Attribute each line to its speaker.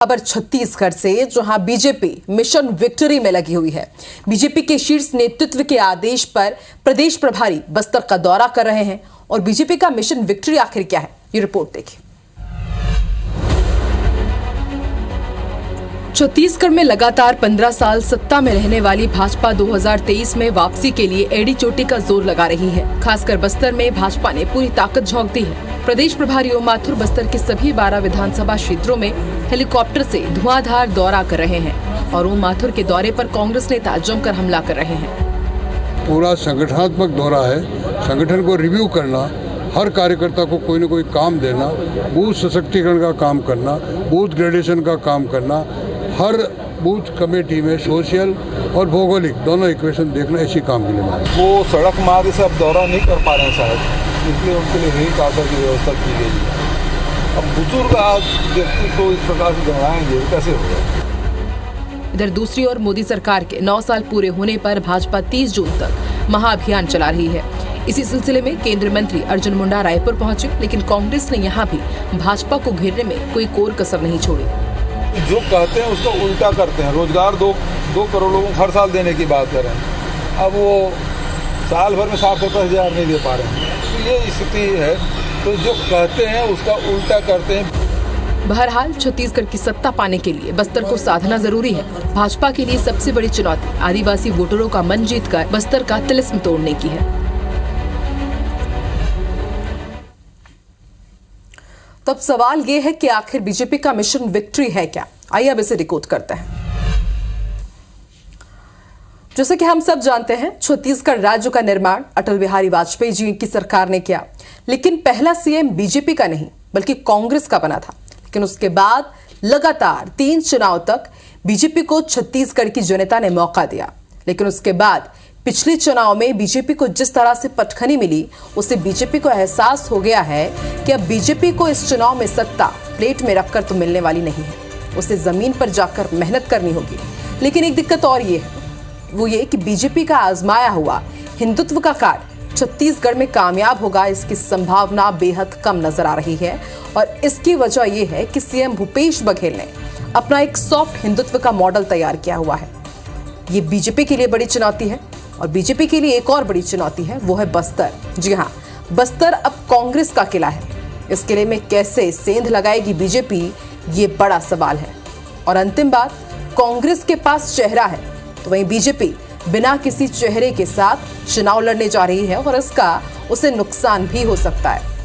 Speaker 1: खबर छत्तीसगढ़ से, जहां बीजेपी मिशन विक्ट्री में लगी हुई है। बीजेपी के शीर्ष नेतृत्व के आदेश पर प्रदेश प्रभारी बस्तर का दौरा कर रहे हैं। और बीजेपी का मिशन विक्ट्री आखिर क्या है, ये रिपोर्ट देखिए। छत्तीसगढ़ में लगातार 15 साल सत्ता में रहने वाली भाजपा 2023 में वापसी के लिए एड़ी चोटी का जोर लगा रही है। खासकर बस्तर में भाजपा ने पूरी ताकत झोंक दी है। प्रदेश प्रभारी ओम माथुर बस्तर के सभी 12 विधानसभा क्षेत्रों में हेलीकॉप्टर से धुआंधार दौरा कर रहे हैं और ओम माथुर के दौरे पर कांग्रेस नेता जमकर हमला कर रहे हैं।
Speaker 2: पूरा संगठनात्मक दौरा है, संगठन को रिव्यू करना, हर कार्यकर्ता को कोई न कोई काम देना, बूथ सशक्तिकरण का काम करना, बूथ ग्रेडेशन का काम करना, हर बूथ कमेटी में सोशल और भौगोलिक दोनों इक्वेशन देखना, इसी काम के लिए
Speaker 3: वो सड़क मार्ग से अब दौरा नहीं कर पा रहे हैं शायद, इसलिए उनके लिए हेलीकॉप्टर की व्यवस्था की गई है। अब बुजुर्ग व्यक्ति को इस प्रकार से दौड़ाएंगे, कैसे होगा।
Speaker 1: इधर दूसरी ओर मोदी सरकार के 9 साल पूरे होने पर भाजपा 30 जून तक महाअभियान चला रही है। इसी सिलसिले में केंद्रीय मंत्री अर्जुन मुंडा रायपुर पहुंचे, लेकिन कांग्रेस ने यहां भी भाजपा को घेरने में कोई कोर कसर नहीं छोड़ी।
Speaker 3: जो कहते हैं उसका उल्टा करते हैं। रोजगार दो करोड़ लोगों को हर साल देने की बात कर रहे हैं, अब वो साल भर में 60-70 हज़ार नहीं दे पा रहे हैं। तो ये स्थिति है, तो जो कहते हैं उसका उल्टा करते हैं।
Speaker 1: बहरहाल छत्तीसगढ़ की सत्ता पाने के लिए बस्तर को साधना जरूरी है। भाजपा के लिए सबसे बड़ी चुनौती आदिवासी वोटरों का मन जीतकर बस्तर का तिलिस्म तोड़ने की है। तो अब सवाल ये है कि आखिर बीजेपी का मिशन विक्ट्री है क्या? आइए अब इसे डिकोड करते हैं। जैसे कि हम सब जानते हैं, छत्तीसगढ़ राज्य का निर्माण अटल बिहारी वाजपेयी जी की सरकार ने किया, लेकिन पहला सीएम बीजेपी का नहीं बल्कि कांग्रेस का बना था। लेकिन उसके बाद लगातार 3 चुनाव तक बीजेपी को छत्तीसगढ़ की जनता ने मौका दिया, लेकिन उसके बाद पिछले चुनाव में बीजेपी को जिस तरह से पटखनी मिली, उससे बीजेपी को एहसास हो गया है कि अब बीजेपी को इस चुनाव में सत्ता प्लेट में रखकर तो मिलने वाली नहीं है, उसे जमीन पर जाकर मेहनत करनी होगी। लेकिन एक दिक्कत और ये है, वो ये कि बीजेपी का आजमाया हुआ हिंदुत्व का कार्ड छत्तीसगढ़ में कामयाब होगा, इसकी संभावना बेहद कम नजर आ रही है। और इसकी वजह यह है कि सीएम भूपेश बघेल ने अपना एक सॉफ्ट हिंदुत्व का मॉडल तैयार किया हुआ है। ये बीजेपी के लिए बड़ी चुनौती है। और बीजेपी के लिए एक और बड़ी चुनौती है, वो है बस्तर। जी हाँ, बस्तर अब कांग्रेस का किला है। इस किले में कैसे सेंध लगाएगी बीजेपी, ये बड़ा सवाल है। और अंतिम बात, कांग्रेस के पास चेहरा है, तो वहीं बीजेपी बिना किसी चेहरे के साथ चुनाव लड़ने जा रही है और इसका उसे नुकसान भी हो सकता है।